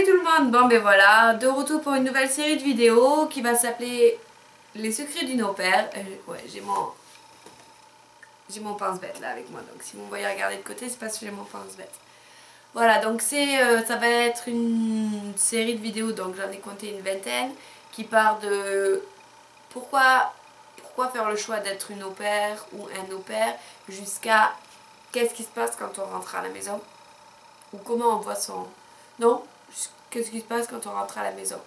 Salut tout le monde. Bon ben voilà, de retour pour une nouvelle série de vidéos qui va s'appeler Les secrets d'une au pair. Ouais, j'ai mon pense-bête là avec moi, donc si vous me voyez regarder de côté, c'est parce que j'ai mon pense-bête. Voilà, donc ça va être une série de vidéos, donc j'en ai compté une vingtaine, qui part de pourquoi faire le choix d'être une au pair ou un au pair, jusqu'à qu'est-ce qui se passe quand on rentre à la maison, ou comment on voit son... Non, qu'est-ce qui se passe quand on rentre à la maison.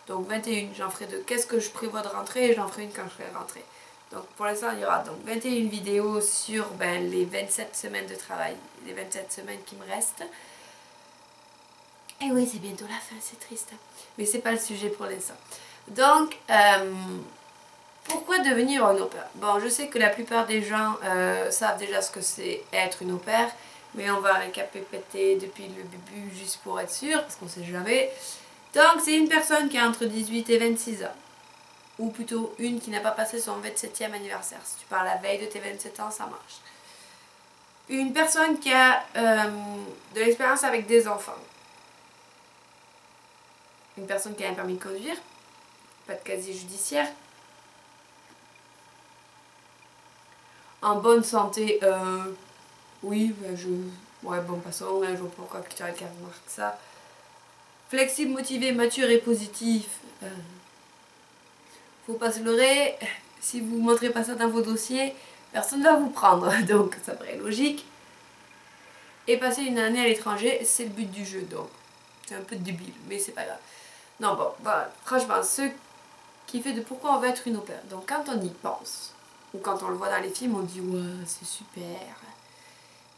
Donc 21, j'en ferai deux. Qu'est-ce que je prévois de rentrer, et j'en ferai une quand je serai rentrée. Donc pour l'instant, il y aura donc 21 vidéos sur les 27 semaines de travail, les 27 semaines qui me restent. Et oui, c'est bientôt la fin, c'est triste. Mais c'est pas le sujet pour l'instant. Donc, pourquoi devenir un au pair? Bon, je sais que la plupart des gens savent déjà ce que c'est être une au pair, mais on va récapituler depuis le début juste pour être sûr, parce qu'on sait jamais. Donc, c'est une personne qui a entre 18 et 26 ans. Ou plutôt une qui n'a pas passé son 27e anniversaire. Si tu parles la veille de tes 27 ans, ça marche. Une personne qui a de l'expérience avec des enfants. Une personne qui a un permis de conduire. Pas de casier judiciaire. En bonne santé, oui, ouais, bon, passons, je vois pas pourquoi tu as qu'à remarquer ça. Flexible, motivé, mature et positif. Faut pas se leurrer, si vous ne montrez pas ça dans vos dossiers, personne ne va vous prendre, donc ça paraît logique. Et passer une année à l'étranger, c'est le but du jeu, donc c'est un peu débile, mais c'est pas grave. Non, bon, voilà, franchement, ce qui fait de pourquoi on va être une au pair. Donc quand on y pense, ou quand on le voit dans les films, on dit ouais, c'est super,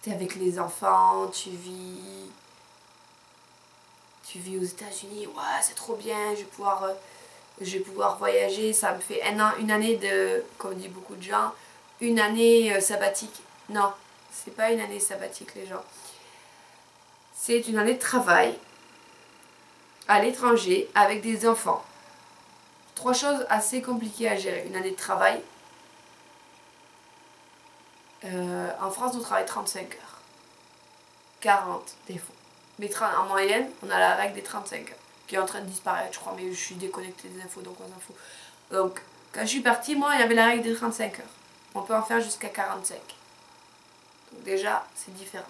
t'es avec les enfants, tu vis aux États-Unis, ouais, c'est trop bien, je vais pouvoir voyager, ça me fait une année de, comme dit beaucoup de gens, une année sabbatique. Non, c'est pas une année sabbatique les gens. C'est une année de travail à l'étranger avec des enfants. Trois choses assez compliquées à gérer. Une année de travail. En France, on travaille 35 heures. 40 des fois. Mais en moyenne, on a la règle des 35 heures, qui est en train de disparaître, je crois, mais je suis déconnectée des infos, donc on s'en fout. Donc, quand je suis partie, moi, il y avait la règle des 35 heures. On peut en faire jusqu'à 45. Donc déjà, c'est différent.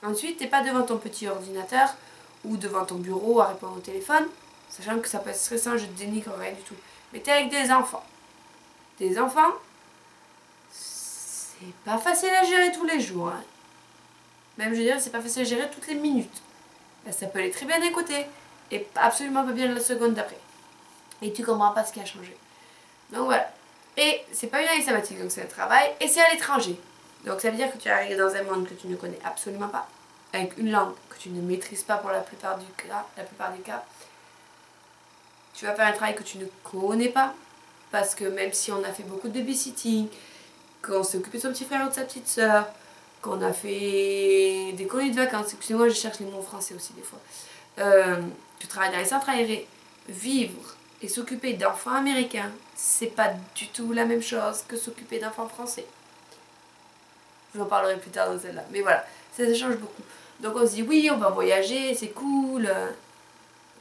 Ensuite, t'es pas devant ton petit ordinateur ou devant ton bureau à répondre au téléphone, sachant que ça peut être stressant, je te dénigre rien du tout. Mais t'es avec des enfants. Des enfants, c'est pas facile à gérer tous les jours. Hein. Même, je veux dire, c'est pas facile à gérer toutes les minutes. Ça peut aller très bien d'un côté et absolument pas bien la seconde d'après. Et tu comprends pas ce qui a changé. Donc voilà. Et c'est pas une année sabbatique, donc c'est un travail. Et c'est à l'étranger. Donc ça veut dire que tu arrives dans un monde que tu ne connais absolument pas, avec une langue que tu ne maîtrises pas pour la plupart des cas. Tu vas faire un travail que tu ne connais pas, parce que même si on a fait beaucoup de babysitting, qu'on s'est occupé de son petit frère ou de sa petite soeur, qu'on a fait des colonies de vacances, excusez-moi, je cherche les mots en français aussi des fois. Tu travailles dans les centres aérés, vivre et s'occuper d'enfants américains, c'est pas du tout la même chose que s'occuper d'enfants français. Je vous en parlerai plus tard dans celle-là. Mais voilà, ça change beaucoup. Donc on se dit oui, on va voyager, c'est cool.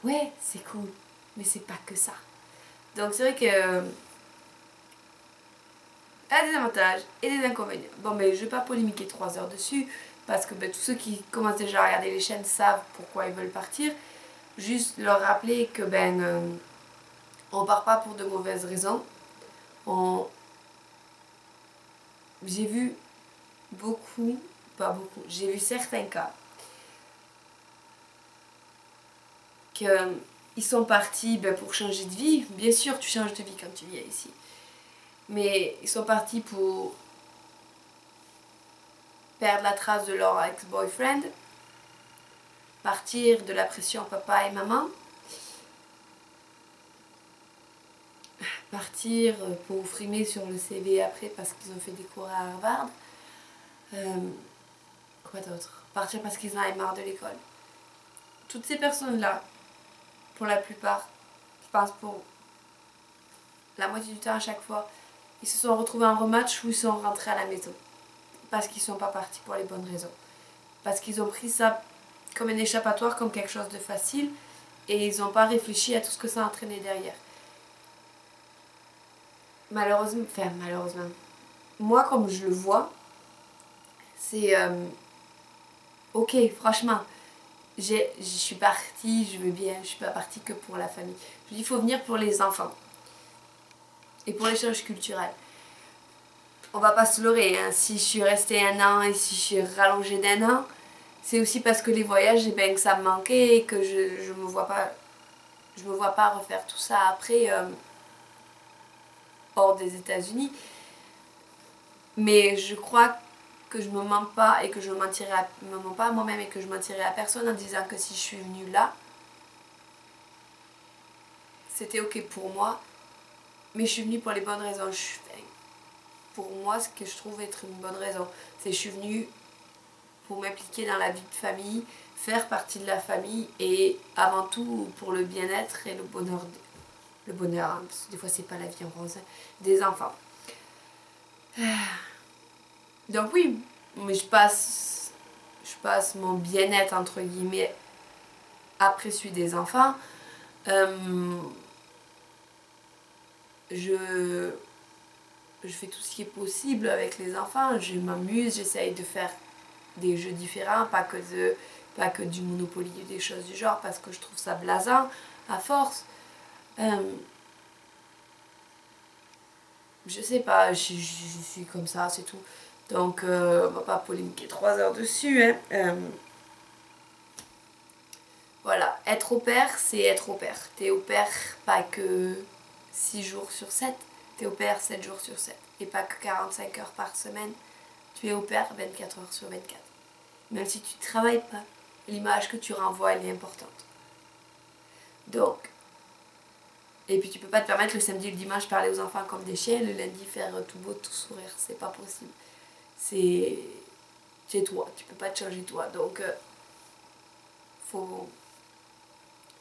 Ouais, c'est cool. Mais c'est pas que ça. Donc c'est vrai que... a des avantages et des inconvénients. Bon, mais je vais pas polémiquer 3 heures dessus. Parce que tous ceux qui commencent déjà à regarder les chaînes savent pourquoi ils veulent partir. Juste leur rappeler que on part pas pour de mauvaises raisons. J'ai vu beaucoup, pas beaucoup, j'ai vu certains cas qu'ils sont partis pour changer de vie. Bien sûr, tu changes de vie quand tu viens ici. Mais ils sont partis pour perdre la trace de leur ex-boyfriend, partir de la pression papa et maman, partir pour frimer sur le CV après parce qu'ils ont fait des cours à Harvard. Quoi d'autre? Partir parce qu'ils en avaient marre de l'école. Toutes ces personnes-là, pour la plupart, je pense pour la moitié du temps à chaque fois, ils se sont retrouvés en rematch où ils sont rentrés à la maison. Parce qu'ils ne sont pas partis pour les bonnes raisons. Parce qu'ils ont pris ça comme un échappatoire, comme quelque chose de facile. et ils n'ont pas réfléchi à tout ce que ça entraînait derrière. Malheureusement, moi comme je le vois, c'est ok, franchement, je suis partie, je veux bien, je suis pas partie que pour la famille. Je dis il faut venir pour les enfants et pour l'échange culturel. On va pas se leurrer, hein. Si je suis restée 1 an et si je suis rallongée d'1 an, c'est aussi parce que les voyages, eh ben, que ça me manquait et que je me vois pas refaire tout ça après hors des États-Unis. Mais je crois que je me mens pas et que je me mens pas à moi-même et que je mentirais à personne en disant que si je suis venue là, c'était ok pour moi, mais je suis venue pour les bonnes raisons. Pour moi, ce que je trouve être une bonne raison, c'est que je suis venue pour m'impliquer dans la vie de famille, faire partie de la famille et avant tout pour le bien-être et le bonheur, hein, parce que des fois c'est pas la vie en rose, hein, des enfants. Donc oui, mais je passe mon bien-être entre guillemets après celui des enfants. Je fais tout ce qui est possible avec les enfants, je m'amuse, j'essaye de faire des jeux différents, pas que du Monopoly ou des choses du genre, parce que je trouve ça blasant à force. Je sais pas, je suis comme ça, c'est tout. Donc, on va pas polémiquer 3 heures dessus. Hein. Voilà, être au pair, c'est être au pair. T'es au pair pas que 6 jours sur 7, t'es au pair 7 jours sur 7. Et pas que 45 heures par semaine, tu es au pair 24 heures sur 24. Même si tu ne travailles pas, l'image que tu renvoies, elle est importante. Donc, et puis tu peux pas te permettre le samedi et le dimanche parler aux enfants comme des chiens, le lundi faire tout beau, tout sourire, c'est pas possible. C'est toi, tu peux pas te changer toi. Donc, faut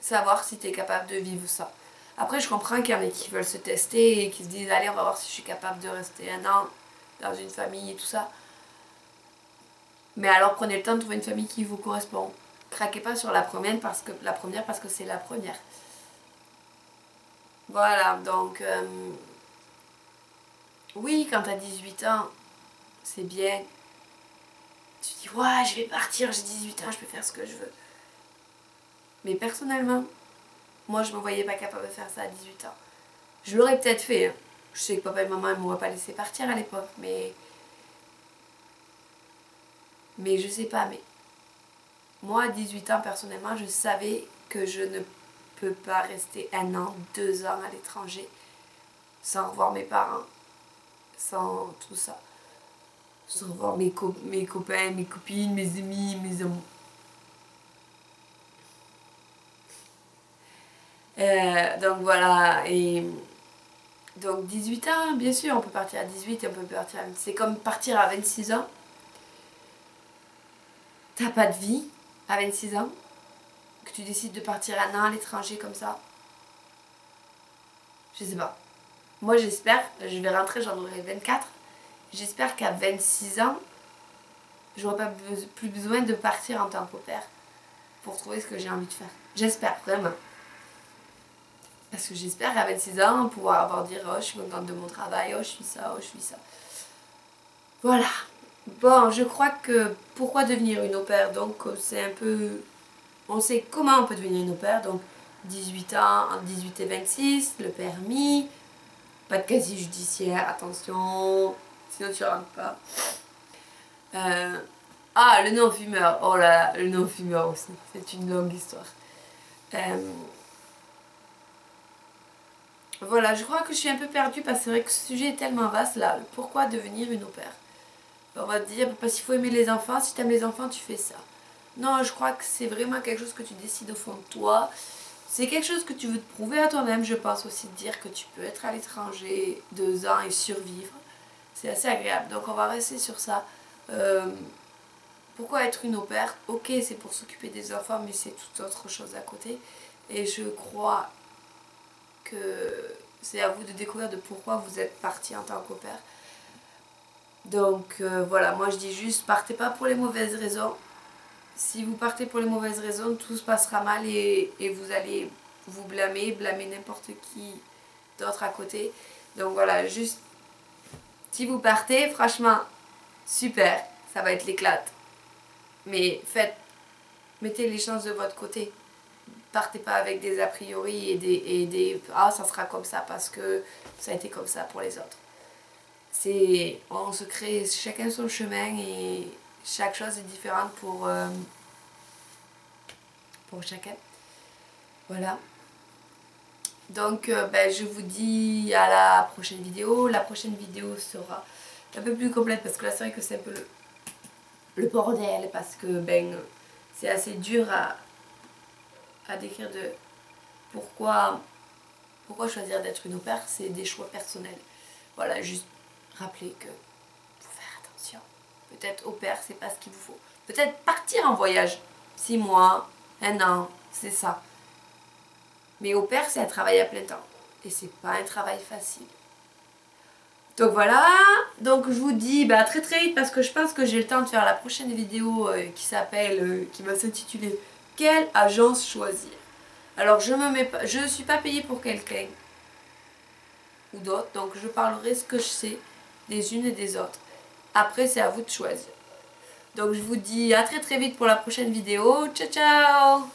savoir si tu es capable de vivre ça. Après, je comprends qu'il y en a qui veulent se tester et qui se disent allez, on va voir si je suis capable de rester 1 an dans une famille et tout ça. Mais alors prenez le temps de trouver une famille qui vous correspond. Craquez pas sur la première parce que c'est la première. Voilà, donc oui, quand t'as 18 ans, c'est bien. Tu te dis ouais, je vais partir, j'ai 18 ans, je peux faire ce que je veux. Mais personnellement, moi je me voyais pas capable de faire ça à 18 ans. Je l'aurais peut-être fait. Hein. Je sais que papa et maman ne m'auraient pas laissé partir à l'époque, mais je sais pas, mais moi à 18 ans personnellement, je savais que je ne peux pas rester 1 an, 2 ans à l'étranger sans revoir mes parents, sans tout ça, sans revoir mes copains, mes copines, mes amis, mes amours. Donc voilà, et donc 18 ans, bien sûr, on peut partir à 18 et on peut partir à... C'est comme partir à 26 ans. T'as pas de vie à 26 ans, que tu décides de partir 1 an à l'étranger comme ça. Je sais pas. Moi j'espère, je vais rentrer, j'en aurai 24. J'espère qu'à 26 ans, j'aurai pas plus besoin de partir en tant qu'au père pour trouver ce que j'ai envie de faire. J'espère vraiment. Parce que j'espère qu'à 26 ans, pouvoir avoir dire oh je suis contente de mon travail, oh je suis ça, oh je suis ça. Voilà. Bon, je crois que pourquoi devenir une au pair, donc c'est un peu... On sait comment on peut devenir une au pair, donc 18 ans, entre 18 et 26, le permis, pas de casier judiciaire, attention, sinon tu rentres pas. Ah, le non-fumeur, oh là, le non-fumeur aussi, c'est une longue histoire. Voilà, je crois que je suis un peu perdue parce que c'est vrai que ce sujet est tellement vaste là. Pourquoi devenir une au pair? On va te dire, parce qu'il faut aimer les enfants, si tu aimes les enfants, tu fais ça. Non, je crois que c'est vraiment quelque chose que tu décides au fond de toi. C'est quelque chose que tu veux te prouver à toi-même, je pense aussi, de dire que tu peux être à l'étranger 2 ans et survivre. C'est assez agréable, donc on va rester sur ça. Pourquoi être une au pair? Ok, c'est pour s'occuper des enfants, mais c'est toute autre chose à côté. Et je crois que c'est à vous de découvrir de pourquoi vous êtes parti en tant qu'au pair. Donc voilà, moi je dis juste, partez pas pour les mauvaises raisons. si vous partez pour les mauvaises raisons, tout se passera mal et vous allez vous blâmer n'importe qui d'autre à côté. Donc voilà, juste si vous partez, franchement, super, ça va être l'éclate. Mais mettez les chances de votre côté. Partez pas avec des a priori et des ah ça sera comme ça parce que ça a été comme ça pour les autres. On se crée chacun son chemin et chaque chose est différente pour chacun. Voilà. Donc ben, je vous dis à la prochaine vidéo. La prochaine vidéo sera un peu plus complète parce que là c'est vrai que c'est un peu le bordel parce que ben c'est assez dur à décrire de pourquoi choisir d'être une au pair, c'est des choix personnels. Voilà, juste rappeler que faut faire attention. Peut-être au pair, c'est pas ce qu'il vous faut. Peut-être partir en voyage, 6 mois, 1 an, c'est ça. Mais au pair, c'est un travail à plein temps. Et c'est pas un travail facile. Donc voilà, donc je vous dis bah, très très vite parce que je pense que j'ai le temps de faire la prochaine vidéo qui va s'intituler Quelle agence choisir? Alors je ne suis pas payée pour quelqu'un ou d'autres, donc je parlerai ce que je sais des unes et des autres. Après c'est à vous de choisir. Donc je vous dis à très très vite pour la prochaine vidéo. Ciao ciao!